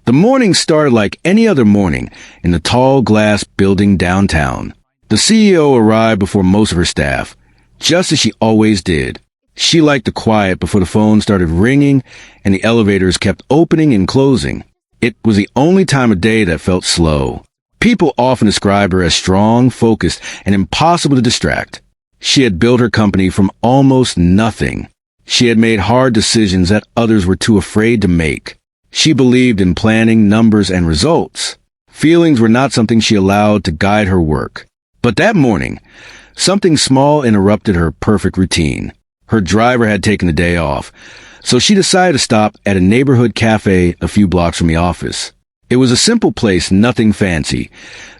The morning started like any other morning in the tall glass building downtown. The CEO arrived before most of her staff, just as she always did. She liked the quiet before the phone started ringing and the elevators kept opening and closing. It was the only time of day that felt slow. People often described her as strong, focused, and impossible to distract. She had built her company from almost nothing. She had made hard decisions that others were too afraid to make. She believed in planning, numbers, and results. Feelings were not something she allowed to guide her work. But that morning, something small interrupted her perfect routine. Her driver had taken the day off, so she decided to stop at a neighborhood cafe a few blocks from the office. It was a simple place, nothing fancy,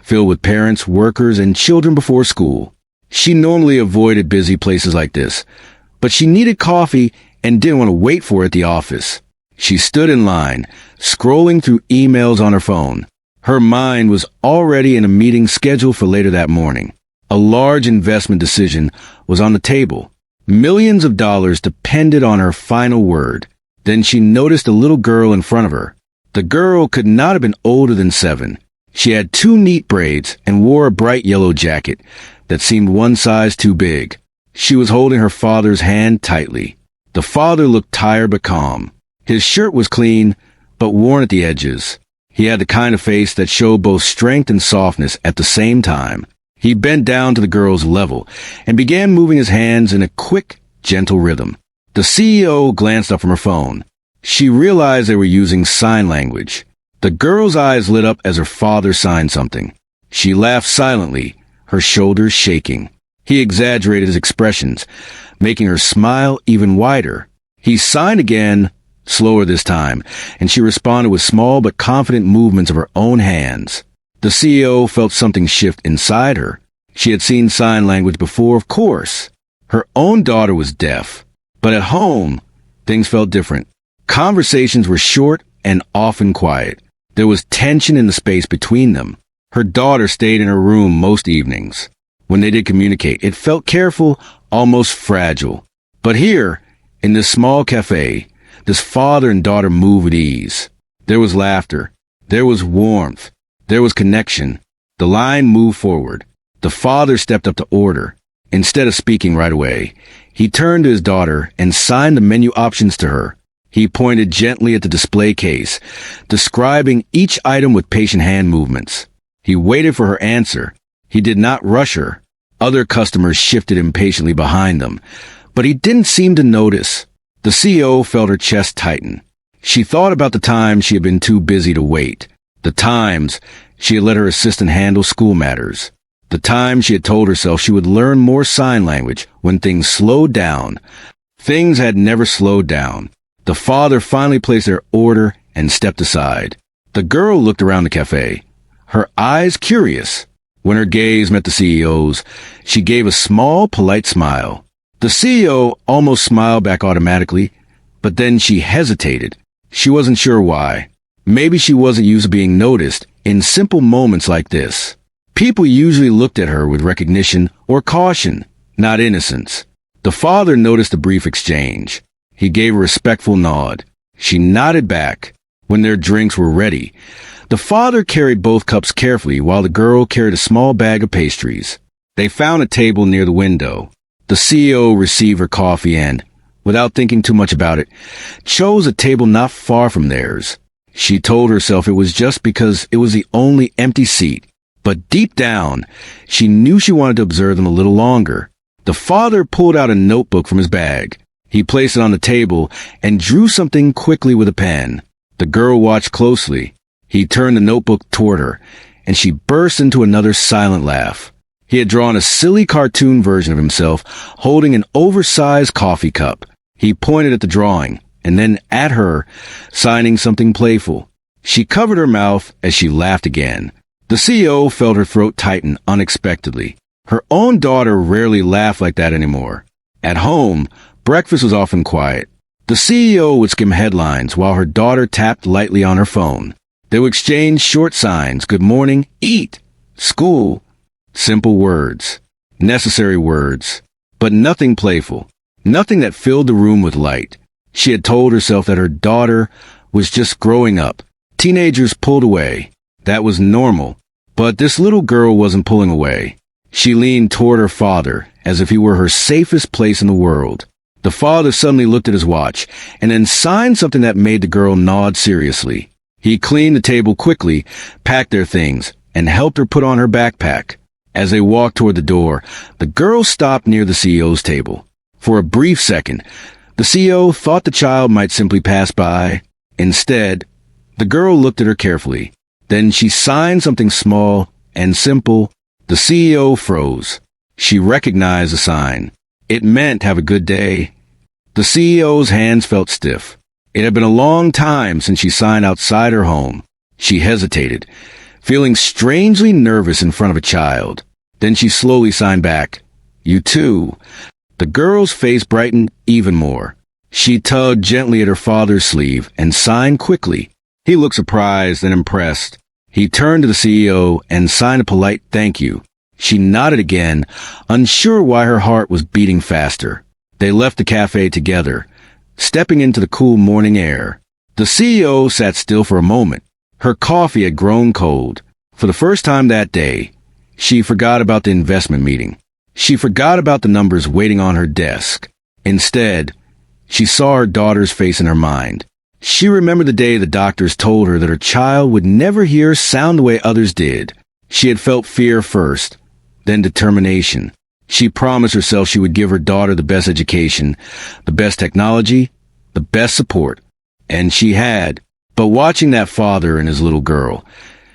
filled with parents, workers, and children before school. She normally avoided busy places like this, but she needed coffee and didn't want to wait for it at the office. She stood in line, scrolling through emails on her phone. Her mind was already in a meeting scheduled for later that morning. A large investment decision was on the table. Millions of dollars depended on her final word. Then she noticed a little girl in front of her. The girl could not have been older than 7. She had 2 neat braids and wore a bright yellow jacket that seemed one size too big. She was holding her father's hand tightly. The father looked tired but calm. His shirt was clean, but worn at the edges. He had the kind of face that showed both strength and softness at the same time. He bent down to the girl's level and began moving his hands in a quick, gentle rhythm. The CEO glanced up from her phone. She realized they were using sign language. The girl's eyes lit up as her father signed something. She laughed silently, her shoulders shaking. He exaggerated his expressions, making her smile even wider. He signed again, slower this time, and she responded with small but confident movements of her own hands. The CEO felt something shift inside her. She had seen sign language before, of course. Her own daughter was deaf. But at home, things felt different. Conversations were short and often quiet. There was tension in the space between them. Her daughter stayed in her room most evenings. When they did communicate, it felt careful, almost fragile. But here, in this small cafe, this father and daughter moved with ease. There was laughter. There was warmth. There was connection. The line moved forward. The father stepped up to order. Instead of speaking right away, he turned to his daughter and signed the menu options to her. He pointed gently at the display case, describing each item with patient hand movements. He waited for her answer. He did not rush her. Other customers shifted impatiently behind them, but he didn't seem to notice. The CEO felt her chest tighten. She thought about the times she had been too busy to wait. The times she had let her assistant handle school matters. The times she had told herself she would learn more sign language when things slowed down. Things had never slowed down. The father finally placed their order and stepped aside. The girl looked around the cafe, her eyes curious. When her gaze met the CEO's, she gave a small, polite smile. The CEO almost smiled back automatically, but then she hesitated. She wasn't sure why. Maybe she wasn't used to being noticed in simple moments like this. People usually looked at her with recognition or caution, not innocence. The father noticed the brief exchange. He gave a respectful nod. She nodded back. When their drinks were ready, the father carried both cups carefully while the girl carried a small bag of pastries. They found a table near the window. The CEO received her coffee and, without thinking too much about it, chose a table not far from theirs. She told herself it was just because it was the only empty seat. But deep down, she knew she wanted to observe them a little longer. The father pulled out a notebook from his bag. He placed it on the table and drew something quickly with a pen. The girl watched closely. He turned the notebook toward her, and she burst into another silent laugh. He had drawn a silly cartoon version of himself holding an oversized coffee cup. He pointed at the drawing, and then at her, signing something playful. She covered her mouth as she laughed again. The CEO felt her throat tighten unexpectedly. Her own daughter rarely laughed like that anymore. At home, breakfast was often quiet. The CEO would skim headlines while her daughter tapped lightly on her phone. They would exchange short signs: good morning, eat, school. Simple words, necessary words, but nothing playful, nothing that filled the room with light. She had told herself that her daughter was just growing up, Teenagers pulled away. That was normal. But this little girl wasn't pulling away. She leaned toward her father, as if he were her safest place in the world. The father suddenly looked at his watch, and then signed something that made the girl nod seriously. He cleaned the table quickly, packed their things, and helped her put on her backpack. As they walked toward the door, the girl stopped near the CEO's table. For a brief second, the CEO thought the child might simply pass by. Instead, the girl looked at her carefully. Then she signed something small and simple. The CEO froze. She recognized the sign. It meant have a good day. The CEO's hands felt stiff. It had been a long time since she signed outside her home. She hesitated, feeling strangely nervous in front of a child. Then she slowly signed back. You too. The girl's face brightened even more. She tugged gently at her father's sleeve and signed quickly. He looked surprised and impressed. He turned to the CEO and signed a polite thank you. She nodded again, unsure why her heart was beating faster. They left the cafe together, stepping into the cool morning air. The CEO sat still for a moment. Her coffee had grown cold. For the first time that day, she forgot about the investment meeting. She forgot about the numbers waiting on her desk. Instead, she saw her daughter's face in her mind. She remembered the day the doctors told her that her child would never hear sound the way others did. She had felt fear first, then determination. She promised herself she would give her daughter the best education, the best technology, the best support. And she had. But watching that father and his little girl,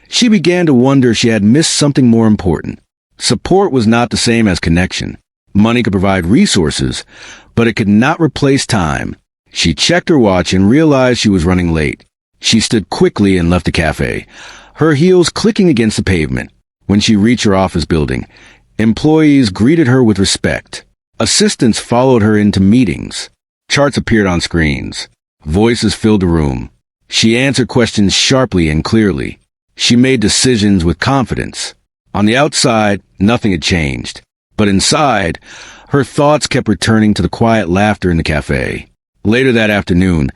she began to wonder if she had missed something more important. Support was not the same as connection. Money could provide resources, but it could not replace time. She checked her watch and realized she was running late. She stood quickly and left the cafe, her heels clicking against the pavement. When she reached her office building, employees greeted her with respect. Assistants followed her into meetings. Charts appeared on screens. Voices filled the room. She answered questions sharply and clearly. She made decisions with confidence. On the outside, nothing had changed. But inside, her thoughts kept returning to the quiet laughter in the cafe. Later that afternoon,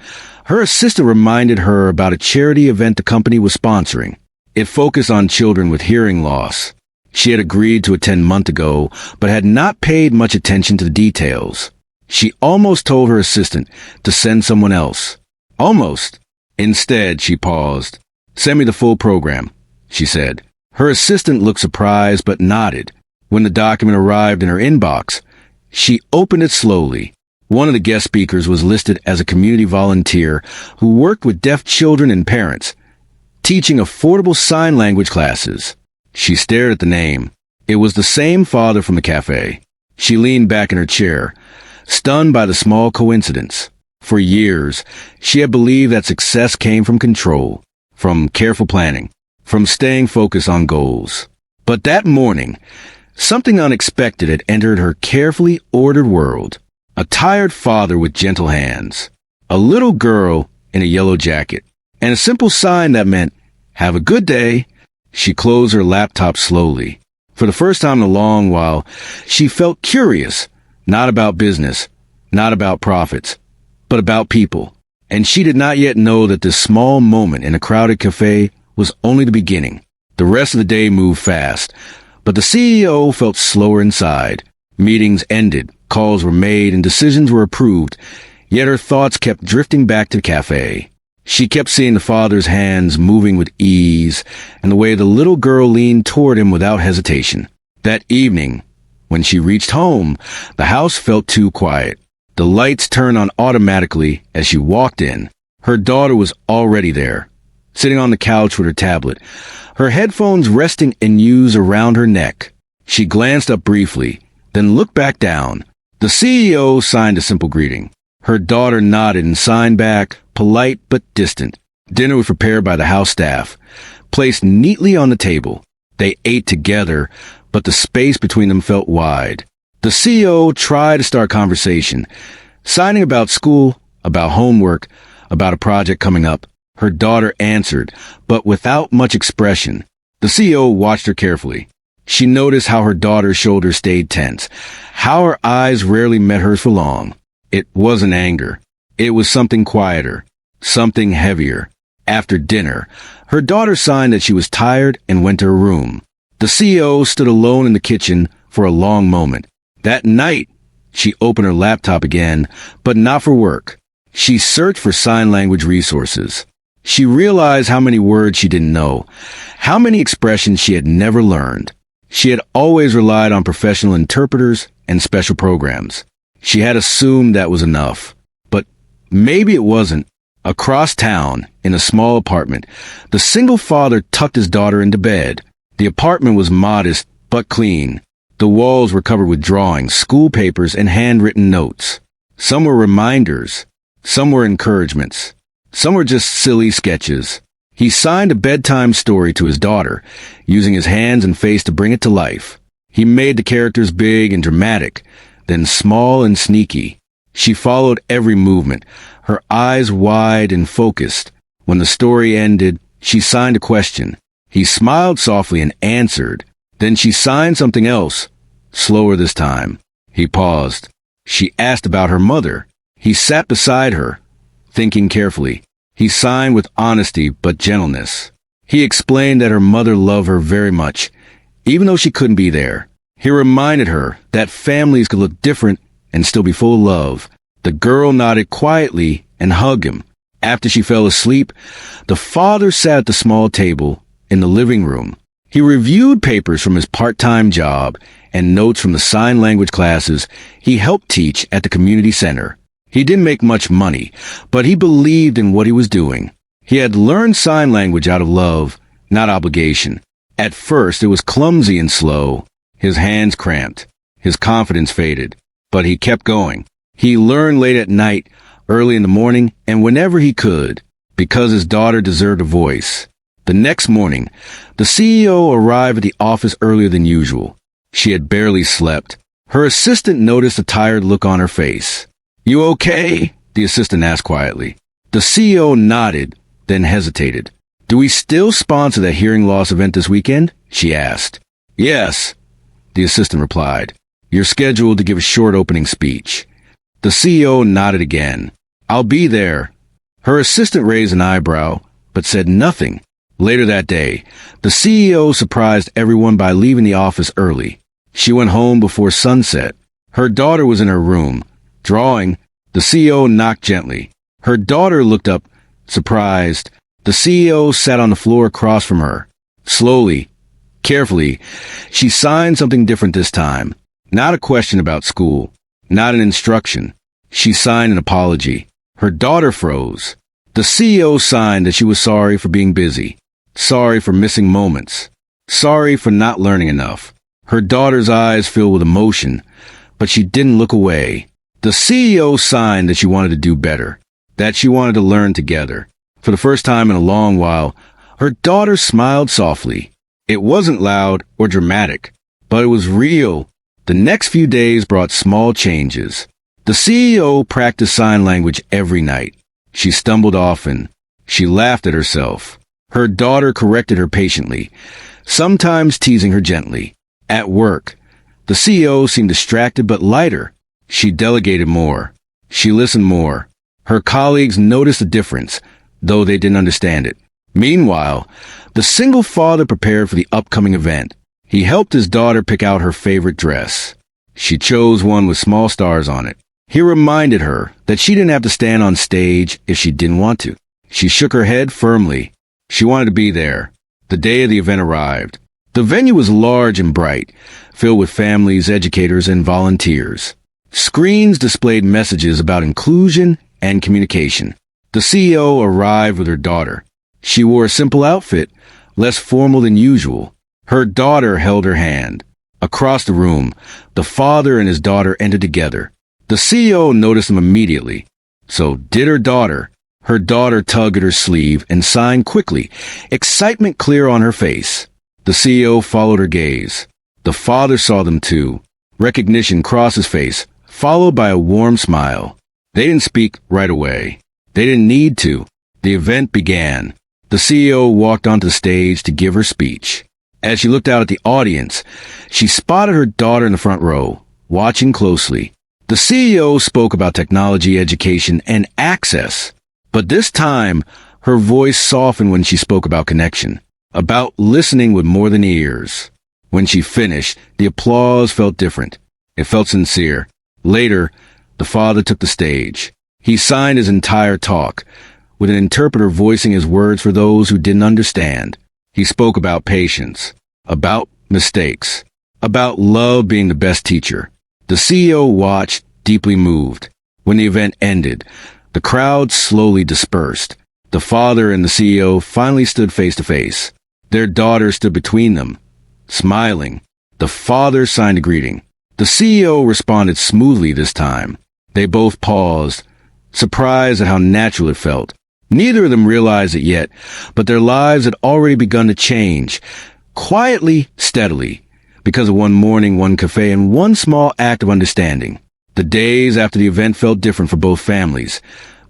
her assistant reminded her about a charity event the company was sponsoring. It focused on children with hearing loss. She had agreed to attend months ago, but had not paid much attention to the details. She almost told her assistant to send someone else. Almost. Instead, she paused. Send me the full program, she said. Her assistant looked surprised but nodded. When the document arrived in her inbox, she opened it slowly. One of the guest speakers was listed as a community volunteer who worked with deaf children and parents, teaching affordable sign language classes. She stared at the name. It was the same father from the cafe. She leaned back in her chair, stunned by the small coincidence. For years, she had believed that success came from control, from careful planning, from staying focused on goals. But that morning, something unexpected had entered her carefully ordered world. A tired father with gentle hands, a little girl in a yellow jacket, and a simple sign that meant, have a good day. She closed her laptop slowly. For the first time in a long while, she felt curious, not about business, not about profits, but about people. And she did not yet know that this small moment in a crowded cafe was only the beginning. The rest of the day moved fast, but the CEO felt slower inside. Meetings ended, calls were made, and decisions were approved, yet her thoughts kept drifting back to the cafe. She kept seeing the father's hands moving with ease, and the way the little girl leaned toward him without hesitation. That evening, when she reached home, the house felt too quiet. The lights turned on automatically as she walked in. Her daughter was already there, sitting on the couch with her tablet, her headphones resting in use around her neck. She glanced up briefly, then looked back down. The CEO signed a simple greeting. Her daughter nodded and signed back, polite but distant. Dinner was prepared by the house staff, placed neatly on the table. They ate together, but the space between them felt wide. The CEO tried to start conversation, signing about school, about homework, about a project coming up. Her daughter answered, but without much expression. The CEO watched her carefully. She noticed how her daughter's shoulders stayed tense, how her eyes rarely met hers for long. It wasn't anger. It was something quieter, something heavier. After dinner, her daughter signed that she was tired and went to her room. The CEO stood alone in the kitchen for a long moment. That night, she opened her laptop again, but not for work. She searched for sign language resources. She realized how many words she didn't know, how many expressions she had never learned. She had always relied on professional interpreters and special programs. She had assumed that was enough. But maybe it wasn't. Across town, in a small apartment, the single father tucked his daughter into bed. The apartment was modest but clean. The walls were covered with drawings, school papers, and handwritten notes. Some were reminders. Some were encouragements. Some were just silly sketches. He signed a bedtime story to his daughter, using his hands and face to bring it to life. He made the characters big and dramatic, then small and sneaky. She followed every movement, her eyes wide and focused. When the story ended, she signed a question. He smiled softly and answered. Then she signed something else, slower this time. He paused. She asked about her mother. He sat beside her, thinking carefully. He signed with honesty but gentleness. He explained that her mother loved her very much, even though she couldn't be there. He reminded her that families could look different and still be full of love. The girl nodded quietly and hugged him. After she fell asleep, the father sat at the small table in the living room. He reviewed papers from his part-time job and notes from the sign language classes he helped teach at the community center. He didn't make much money, but he believed in what he was doing. He had learned sign language out of love, not obligation. At first, it was clumsy and slow. His hands cramped. His confidence faded. But he kept going. He learned late at night, early in the morning, and whenever he could, because his daughter deserved a voice. The next morning, the CEO arrived at the office earlier than usual. She had barely slept. Her assistant noticed a tired look on her face. "You okay?" the assistant asked quietly. The CEO nodded, then hesitated. "Do we still sponsor that hearing loss event this weekend?" she asked. "Yes," the assistant replied. "You're scheduled to give a short opening speech." The CEO nodded again. "I'll be there." Her assistant raised an eyebrow, but said nothing. Later that day, the CEO surprised everyone by leaving the office early. She went home before sunset. Her daughter was in her room, drawing. The CEO knocked gently. Her daughter looked up, surprised. The CEO sat on the floor across from her. Slowly, carefully, she signed something different this time. Not a question about school. Not an instruction. She signed an apology. Her daughter froze. The CEO signed that she was sorry for being busy. Sorry for missing moments. Sorry for not learning enough. Her daughter's eyes filled with emotion, but she didn't look away. The CEO signed that she wanted to do better, that she wanted to learn together. For the first time in a long while, her daughter smiled softly. It wasn't loud or dramatic, but it was real. The next few days brought small changes. The CEO practiced sign language every night. She stumbled often. She laughed at herself. Her daughter corrected her patiently, sometimes teasing her gently. At work, the CEO seemed distracted but lighter. She delegated more. She listened more. Her colleagues noticed the difference, though they didn't understand it. Meanwhile, the single father prepared for the upcoming event. He helped his daughter pick out her favorite dress. She chose one with small stars on it. He reminded her that she didn't have to stand on stage if she didn't want to. She shook her head firmly. She wanted to be there. The day of the event arrived. The venue was large and bright, filled with families, educators, and volunteers. Screens displayed messages about inclusion and communication. The CEO arrived with her daughter. She wore a simple outfit, less formal than usual. Her daughter held her hand. Across the room, the father and his daughter entered together. The CEO noticed them immediately. So did her daughter. Her daughter tugged at her sleeve and signed quickly, excitement clear on her face. The CEO followed her gaze. The father saw them too. Recognition crossed his face, followed by a warm smile. They didn't speak right away. They didn't need to. The event began. The CEO walked onto the stage to give her speech. As she looked out at the audience, she spotted her daughter in the front row, watching closely. The CEO spoke about technology, education, and access. But this time, Her voice softened when she spoke about connection, about listening with more than ears. When she finished, the applause felt different. It felt sincere. Later, the father took the stage. He signed his entire talk, with an interpreter voicing his words for those who didn't understand. He spoke about patience, about mistakes, about love being the best teacher. The CEO watched, deeply moved. When the event ended, the crowd slowly dispersed. The father and the CEO finally stood face to face. Their daughter stood between them, smiling. The father signed a greeting. The CEO responded smoothly this time. They both paused, surprised at how natural it felt. Neither of them realized it yet, but their lives had already begun to change, quietly, steadily, because of one morning, one cafe, and one small act of understanding. The days after the event felt different for both families,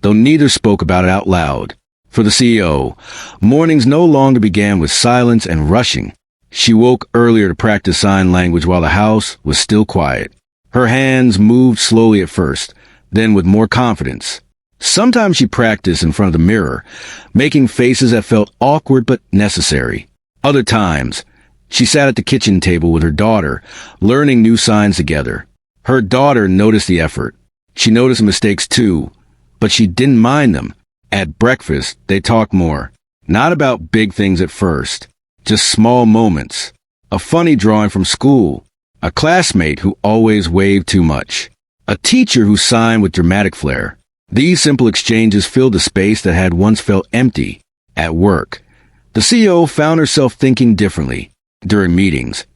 though neither spoke about it out loud. For the CEO, mornings no longer began with silence and rushing. She woke earlier to practice sign language while the house was still quiet. Her hands moved slowly at first, then with more confidence. Sometimes she practiced in front of the mirror, making faces that felt awkward but necessary. Other times, she sat at the kitchen table with her daughter, learning new signs together. Her daughter noticed the effort. She noticed mistakes too, but she didn't mind them. At breakfast, they talked more. Not about big things at first, just small moments. A funny drawing from school. A classmate who always waved too much. A teacher who signed with dramatic flair. These simple exchanges filled a space that had once felt empty. At work, the CEO found herself thinking differently. During meetings,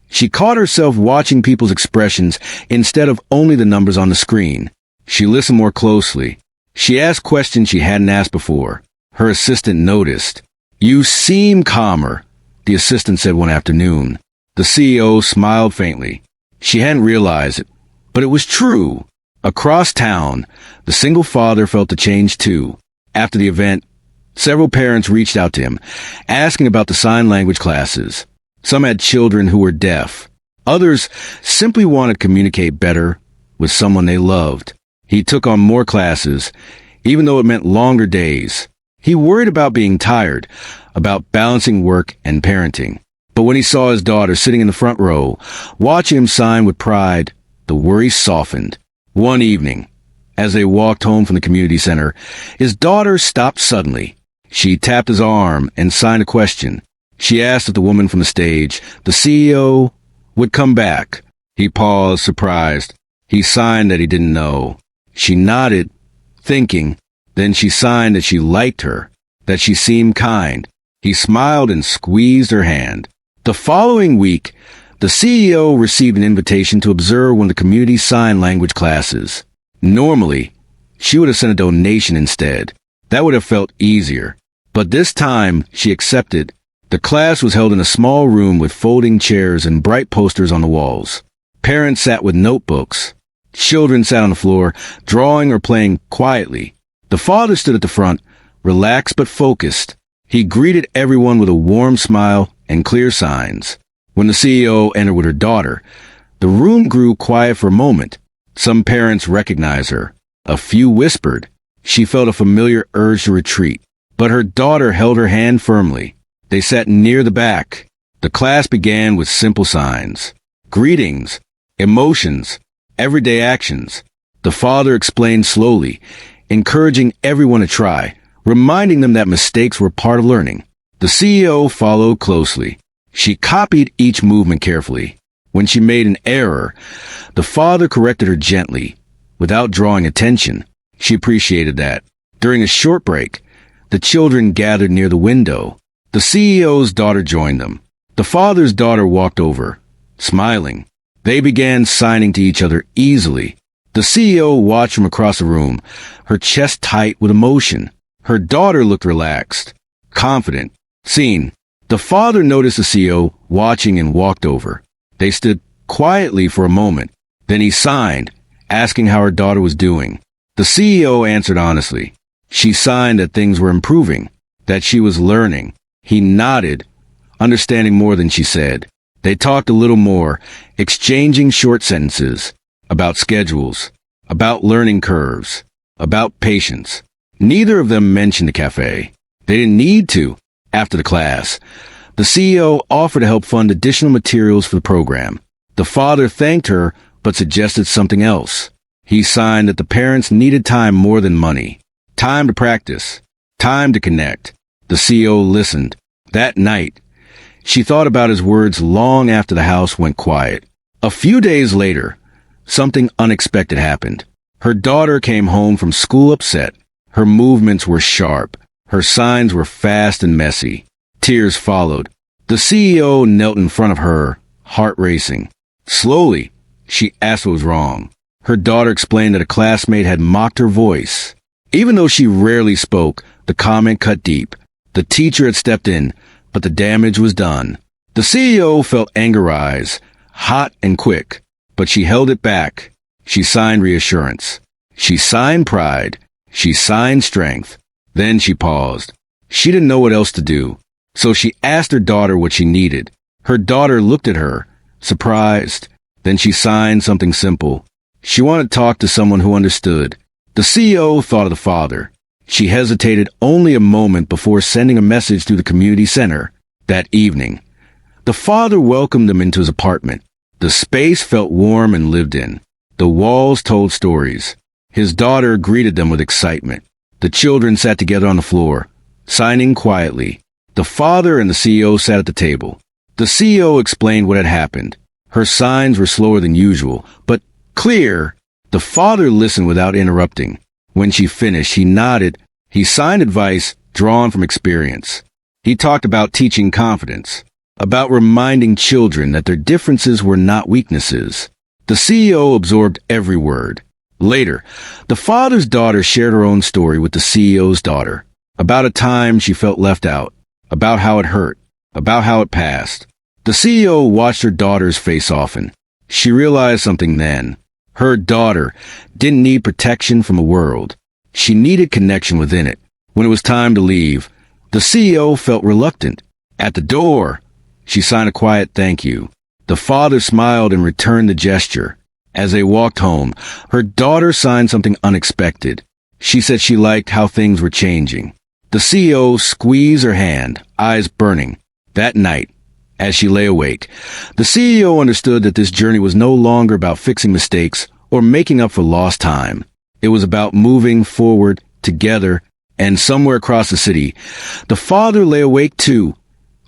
she caught herself watching people's expressions instead of only the numbers on the screen. She listened more closely. She asked questions she hadn't asked before. Her assistant noticed. "You seem calmer," the assistant said one afternoon. The CEO smiled faintly. She hadn't realized it, but it was true. Across town, the single father felt the change too. After the event, several parents reached out to him, asking about the sign language classes. Some had children who were deaf. Others simply wanted to communicate better with someone they loved. He took on more classes, even though it meant longer days. He worried about being tired, about balancing work and parenting. But when he saw his daughter sitting in the front row, watching him sign with pride, the worry softened. One evening, as they walked home from the community center, his daughter stopped suddenly. She tapped his arm and signed a question. She asked if the woman from the stage, the CEO, would come back. He paused, surprised. He signed that he didn't know. She nodded, thinking. Then she signed that she liked her, that she seemed kind. He smiled and squeezed her hand. The following week, the CEO received an invitation to observe one of the community sign language classes. Normally, she would have sent a donation instead. That would have felt easier. But this time, she accepted. The class was held in a small room with folding chairs and bright posters on the walls. Parents sat with notebooks. Children sat on the floor, drawing or playing quietly. The father stood at the front, relaxed but focused. He greeted everyone with a warm smile and clear signs. When the CEO entered with her daughter, the room grew quiet for a moment. Some parents recognized her. A few whispered. She felt a familiar urge to retreat, but her daughter held her hand firmly. They sat near the back. The class began with simple signs. Greetings, emotions, everyday actions. The father explained slowly, encouraging everyone to try, reminding them that mistakes were part of learning. The CEO followed closely. She copied each movement carefully. When she made an error, the father corrected her gently, without drawing attention. She appreciated that. During a short break, the children gathered near the window. The CEO's daughter joined them. The father's daughter walked over, smiling. They began signing to each other easily. The CEO watched from across the room, her chest tight with emotion. Her daughter looked relaxed, confident. Seen. The father noticed the CEO watching and walked over. They stood quietly for a moment. Then he signed, asking how her daughter was doing. The CEO answered honestly. She signed that things were improving, that she was learning. He nodded, understanding more than she said. They talked a little more, exchanging short sentences about schedules, about learning curves, about patience. Neither of them mentioned the cafe. They didn't need to. After the class, the CEO offered to help fund additional materials for the program. The father thanked her, but suggested something else. He signed that the parents needed time more than money. Time to practice. Time to connect. The CEO listened. That night, she thought about his words long after the house went quiet. A few days later, something unexpected happened. Her daughter came home from school upset. Her movements were sharp. Her signs were fast and messy. Tears followed. The CEO knelt in front of her, heart racing. Slowly, she asked what was wrong. Her daughter explained that a classmate had mocked her voice. Even though she rarely spoke, the comment cut deep. The teacher had stepped in, but the damage was done. The CEO felt anger rise, hot and quick, but she held it back. She signed reassurance. She signed pride. She signed strength. Then she paused. She didn't know what else to do, so she asked her daughter what she needed. Her daughter looked at her, surprised. Then she signed something simple. She wanted to talk to someone who understood. The CEO thought of the father. She hesitated only a moment before sending a message through the community center. That evening, the father welcomed them into his apartment. The space felt warm and lived in. The walls told stories. His daughter greeted them with excitement. The children sat together on the floor, signing quietly. The father and the CEO sat at the table. The CEO explained what had happened. Her signs were slower than usual, but clear. The father listened without interrupting. When she finished, he nodded. He signed advice drawn from experience. He talked about teaching confidence, about reminding children that their differences were not weaknesses. The CEO absorbed every word. Later, the father's daughter shared her own story with the CEO's daughter, about a time she felt left out, about how it hurt, about how it passed. The CEO watched her daughter's face soften. She realized something then. Her daughter didn't need protection from the world. She needed connection within it. When it was time to leave, the CEO felt reluctant. At the door, she signed a quiet thank you. The father smiled and returned the gesture. As they walked home, her daughter signed something unexpected. She said she liked how things were changing. The CEO squeezed her hand, eyes burning. That night, as she lay awake, the CEO understood that this journey was no longer about fixing mistakes or making up for lost time. It was about moving forward together, and somewhere across the city, the father lay awake too,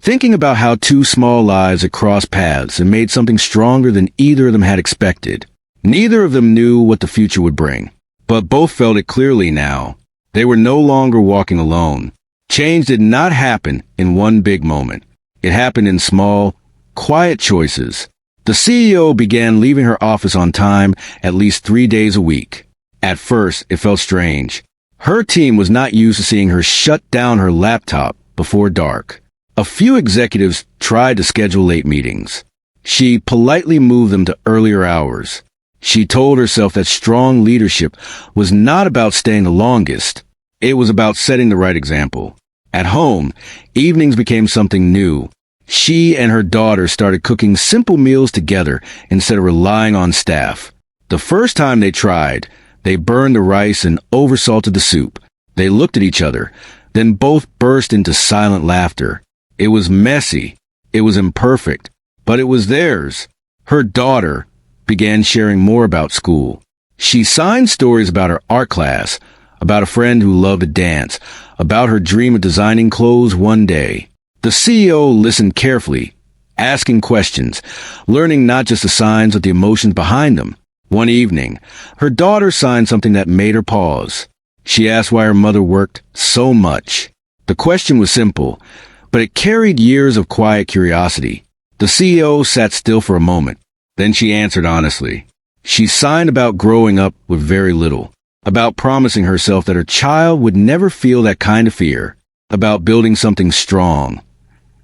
thinking about how two small lives had crossed paths and made something stronger than either of them had expected. Neither of them knew what the future would bring, but both felt it clearly now. They were no longer walking alone. Change did not happen in one big moment. It happened in small, quiet choices. The CEO began leaving her office on time at least 3 days a week. At first, it felt strange. Her team was not used to seeing her shut down her laptop before dark. A few executives tried to schedule late meetings. She politely moved them to earlier hours. She told herself that strong leadership was not about staying the longest. It was about setting the right example. At home, evenings became something new. She and her daughter started cooking simple meals together instead of relying on staff. The first time they tried, they burned the rice and oversalted the soup. They looked at each other, then both burst into silent laughter. It was messy. It was imperfect, but it was theirs. Her daughter began sharing more about school. She signed stories about her art class, about a friend who loved to dance, about her dream of designing clothes one day. The CEO listened carefully, asking questions, learning not just the signs but the emotions behind them. One evening, her daughter signed something that made her pause. She asked why her mother worked so much. The question was simple, but it carried years of quiet curiosity. The CEO sat still for a moment. Then she answered honestly. She signed about growing up with very little, about promising herself that her child would never feel that kind of fear, about building something strong,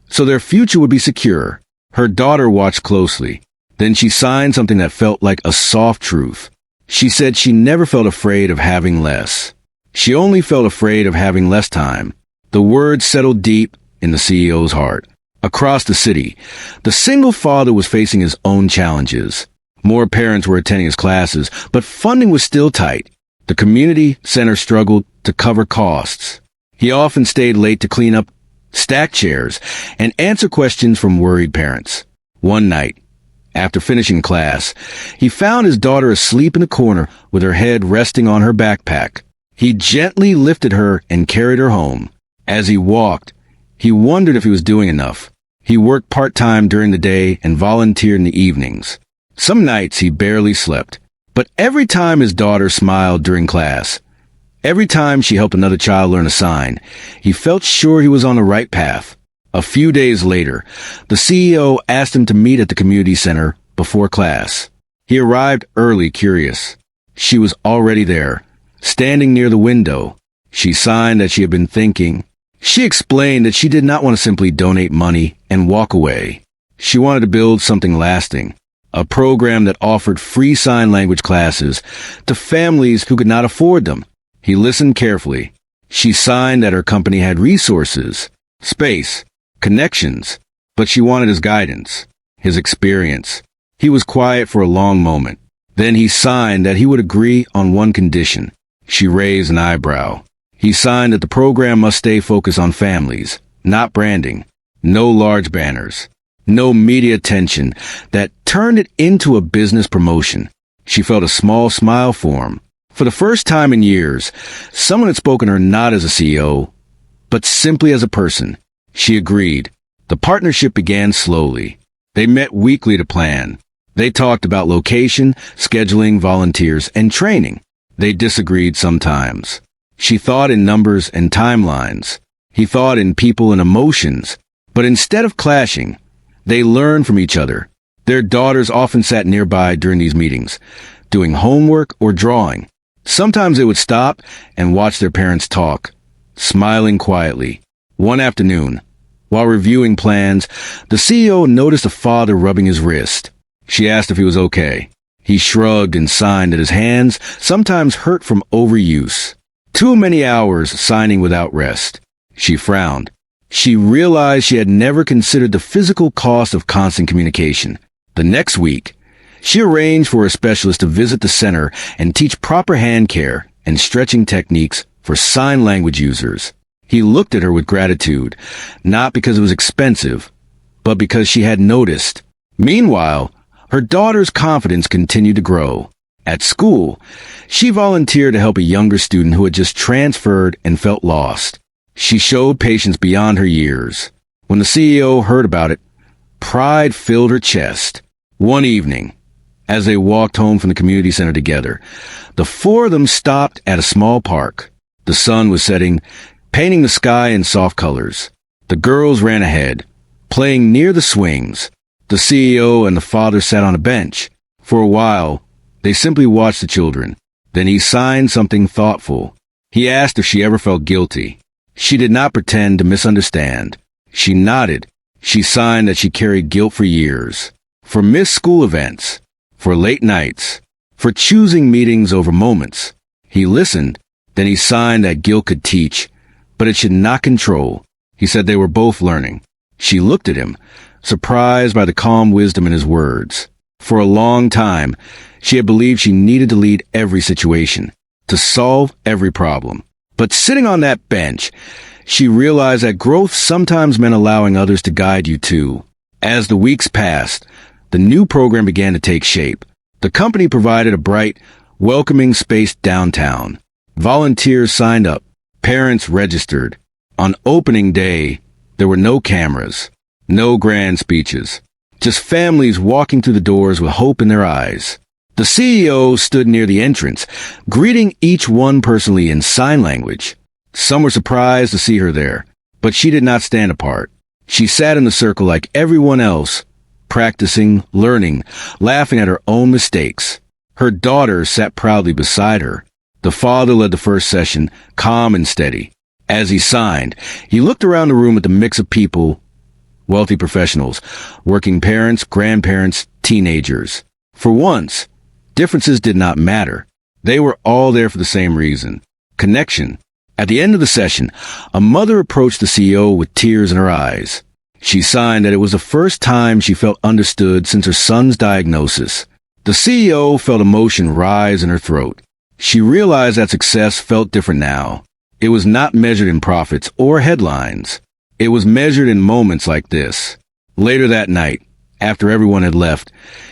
so their future would be secure. Her daughter watched closely. Then she signed something that felt like a soft truth. She said she never felt afraid of having less. She only felt afraid of having less time. The words settled deep in the CEO's heart. Across the city, the single father was facing his own challenges. More parents were attending his classes, but funding was still tight. The community center struggled to cover costs. He often stayed late to clean up stacked chairs and answer questions from worried parents. One night, after finishing class, he found his daughter asleep in a corner with her head resting on her backpack. He gently lifted her and carried her home. As he walked, he wondered if he was doing enough. He worked part-time during the day and volunteered in the evenings. Some nights he barely slept. But every time his daughter smiled during class, every time she helped another child learn a sign, he felt sure he was on the right path. A few days later, the CEO asked him to meet at the community center before class. He arrived early, curious. She was already there, standing near the window. She signed that she had been thinking. She explained that she did not want to simply donate money and walk away. She wanted to build something lasting. A program that offered free sign language classes to families who could not afford them. He listened carefully. She signed that her company had resources, space, connections, but she wanted his guidance, his experience. He was quiet for a long moment. Then he signed that he would agree on one condition. She raised an eyebrow. He signed that the program must stay focused on families, not branding, no large banners. No media attention that turned it into a business promotion. She felt a small smile form. For the first time in years, someone had spoken to her not as a CEO, but simply as a person. She agreed. The partnership began slowly. They met weekly to plan. They talked about location, scheduling, volunteers, and training. They disagreed sometimes. She thought in numbers and timelines. He thought in people and emotions. But instead of clashing, they learned from each other. Their daughters often sat nearby during these meetings, doing homework or drawing. Sometimes they would stop and watch their parents talk, smiling quietly. One afternoon, while reviewing plans, the CEO noticed a father rubbing his wrist. She asked if he was okay. He shrugged and signed that his hands sometimes hurt from overuse. Too many hours signing without rest. She frowned. She realized she had never considered the physical cost of constant communication. The next week, she arranged for a specialist to visit the center and teach proper hand care and stretching techniques for sign language users. He looked at her with gratitude, not because it was expensive, but because she had noticed. Meanwhile, her daughter's confidence continued to grow. At school, she volunteered to help a younger student who had just transferred and felt lost. She showed patience beyond her years. When the CEO heard about it, pride filled her chest. One evening, as they walked home from the community center together, the four of them stopped at a small park. The sun was setting, painting the sky in soft colors. The girls ran ahead, playing near the swings. The CEO and the father sat on a bench. For a while, they simply watched the children. Then he signed something thoughtful. He asked if she ever felt guilty. She did not pretend to misunderstand. She nodded. She signed that she carried guilt for years. For missed school events. For late nights. For choosing meetings over moments. He listened. Then he signed that guilt could teach, but it should not control. He said they were both learning. She looked at him, surprised by the calm wisdom in his words. For a long time, she had believed she needed to lead every situation, to solve every problem. But sitting on that bench, she realized that growth sometimes meant allowing others to guide you too. As the weeks passed, the new program began to take shape. The company provided a bright, welcoming space downtown. Volunteers signed up. Parents registered. On opening day, there were no cameras, no grand speeches, just families walking through the doors with hope in their eyes. The CEO stood near the entrance, greeting each one personally in sign language. Some were surprised to see her there, but she did not stand apart. She sat in the circle like everyone else, practicing, learning, laughing at her own mistakes. Her daughter sat proudly beside her. The father led the first session, calm and steady. As he signed, he looked around the room at the mix of people, wealthy professionals, working parents, grandparents, teenagers. For once, differences did not matter. They were all there for the same reason: connection. At the end of the session, a mother approached the CEO with tears in her eyes. She signed that it was the first time she felt understood since her son's diagnosis. The CEO felt emotion rise in her throat. She realized that success felt different now. It was not measured in profits or headlines. It was measured in moments like this. Later that night, after everyone had left,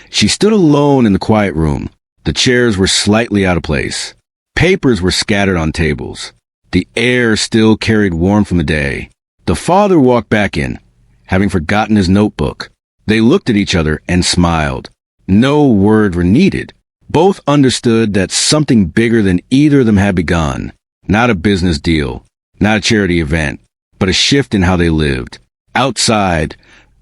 she stood alone in the quiet room. The chairs were slightly out of place. Papers were scattered on tables. The air still carried warmth from the day. The father walked back in, having forgotten his notebook. They looked at each other and smiled. No words were needed. Both understood that something bigger than either of them had begun. Not a business deal, not a charity event, but a shift in how they lived. Outside,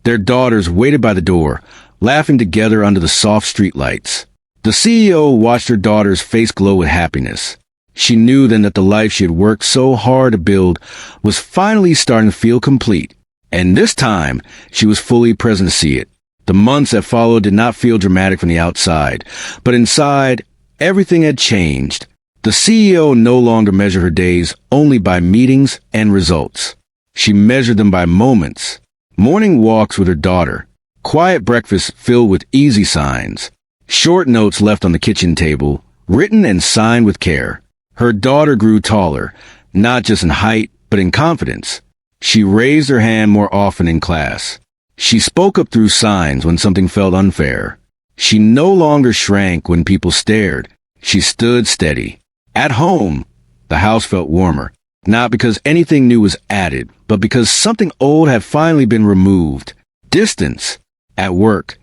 their daughters waited by the door, laughing together under the soft streetlights. The CEO watched her daughter's face glow with happiness. She knew then that the life she had worked so hard to build was finally starting to feel complete. And this time, she was fully present to see it. The months that followed did not feel dramatic from the outside, but inside, everything had changed. The CEO no longer measured her days only by meetings and results. She measured them by moments. Morning walks with her daughter, quiet breakfasts filled with easy signs, short notes left on the kitchen table, written and signed with care. Her daughter grew taller, not just in height, but in confidence. She raised her hand more often in class. She spoke up through signs when something felt unfair. She no longer shrank when people stared. She stood steady. At home, the house felt warmer, not because anything new was added, but because something old had finally been removed. Distance. At work,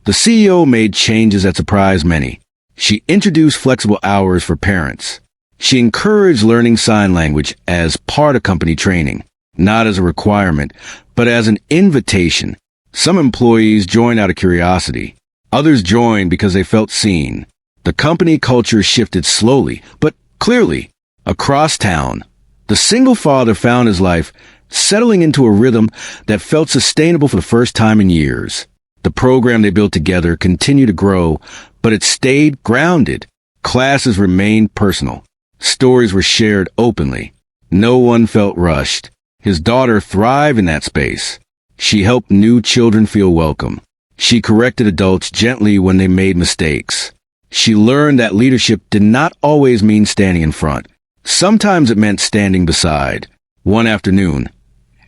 the CEO made changes that surprised many. She introduced flexible hours for parents. She encouraged learning sign language as part of company training, not as a requirement, but as an invitation. Some employees joined out of curiosity. Others joined because they felt seen. The company culture shifted slowly, but clearly. Across town, the single father found his life settling into a rhythm that felt sustainable for the first time in years. The program they built together continued to grow, but it stayed grounded. Classes remained personal. Stories were shared openly. No one felt rushed. His daughter thrived in that space. She helped new children feel welcome. She corrected adults gently when they made mistakes. She learned that leadership did not always mean standing in front. Sometimes it meant standing beside. One afternoon,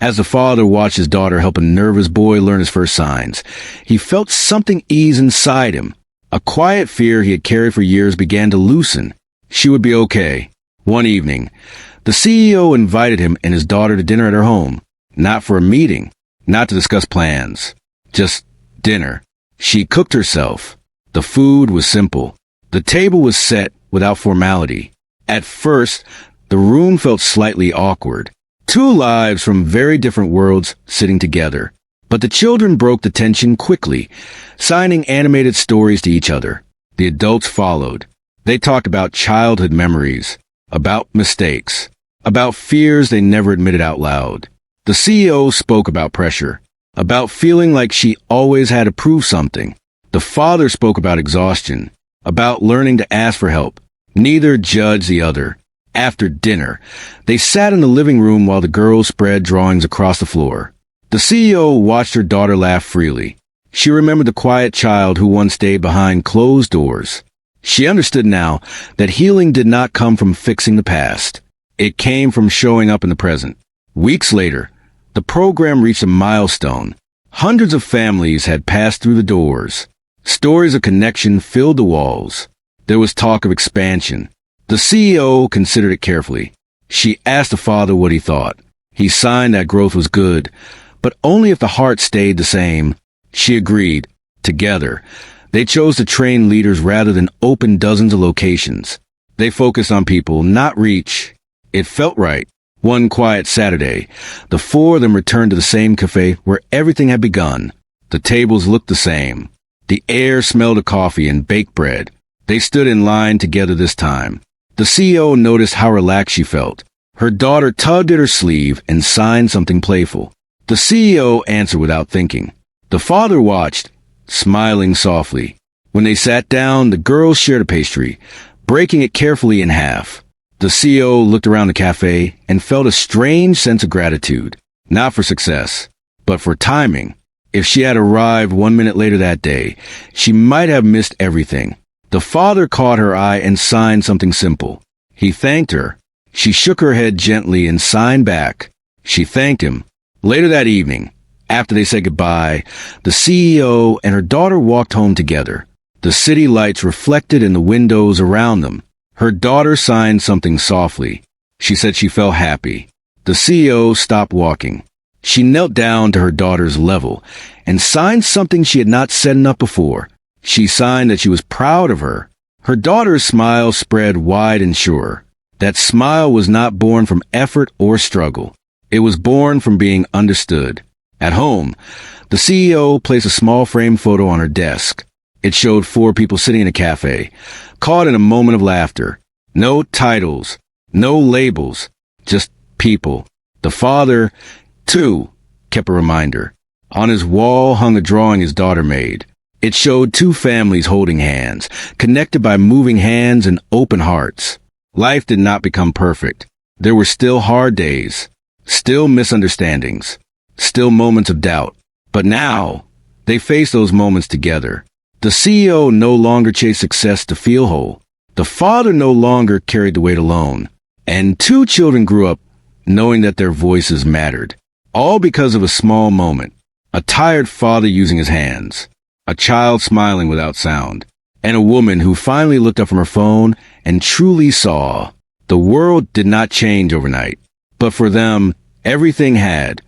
as the father watched his daughter help a nervous boy learn his first signs, he felt something ease inside him. A quiet fear he had carried for years began to loosen. She would be okay. One evening, the CEO invited him and his daughter to dinner at her home. Not for a meeting, not to discuss plans, just dinner. She cooked herself. The food was simple. The table was set without formality. At first, the room felt slightly awkward. Two lives from very different worlds sitting together. But the children broke the tension quickly, signing animated stories to each other. The adults followed. They talked about childhood memories, about mistakes, about fears they never admitted out loud. The CEO spoke about pressure, about feeling like she always had to prove something. The father spoke about exhaustion, about learning to ask for help. Neither judged the other. After dinner, they sat in the living room while the girls spread drawings across the floor. The CEO watched her daughter laugh freely. She remembered the quiet child who once stayed behind closed doors. She understood now that healing did not come from fixing the past. It came from showing up in the present. Weeks later, the program reached a milestone. Hundreds of families had passed through the doors. Stories of connection filled the walls. There was talk of expansion. The CEO considered it carefully. She asked the father what he thought. He signed that growth was good, but only if the heart stayed the same. She agreed. Together, they chose to train leaders rather than open dozens of locations. They focused on people, not reach. It felt right. One quiet Saturday, the four of them returned to the same cafe where everything had begun. The tables looked the same. The air smelled of coffee and baked bread. They stood in line together this time. The CEO noticed how relaxed she felt. Her daughter tugged at her sleeve and signed something playful. The CEO answered without thinking. The father watched, smiling softly. When they sat down, the girls shared a pastry, breaking it carefully in half. The CEO looked around the cafe and felt a strange sense of gratitude, not for success, but for timing. If she had arrived 1 minute later that day, she might have missed everything. The father caught her eye and signed something simple. He thanked her. She shook her head gently and signed back. She thanked him. Later that evening, after they said goodbye, the CEO and her daughter walked home together. The city lights reflected in the windows around them. Her daughter signed something softly. She said she felt happy. The CEO stopped walking. She knelt down to her daughter's level and signed something she had not said enough before. She signed that she was proud of her. Her daughter's smile spread wide and sure. That smile was not born from effort or struggle. It was born from being understood. At home, the CEO placed a small frame photo on her desk. It showed 4 people sitting in a cafe, caught in a moment of laughter. No titles, no labels, just people. The father, too, kept a reminder. On his wall hung a drawing his daughter made. It showed 2 families holding hands, connected by moving hands and open hearts. Life did not become perfect. There were still hard days, still misunderstandings, still moments of doubt. But now, they faced those moments together. The CEO no longer chased success to feel whole. The father no longer carried the weight alone. And 2 children grew up knowing that their voices mattered. All because of a small moment. A tired father using his hands. A child smiling without sound. And a woman who finally looked up from her phone and truly saw. The world did not change overnight. But for them, everything had.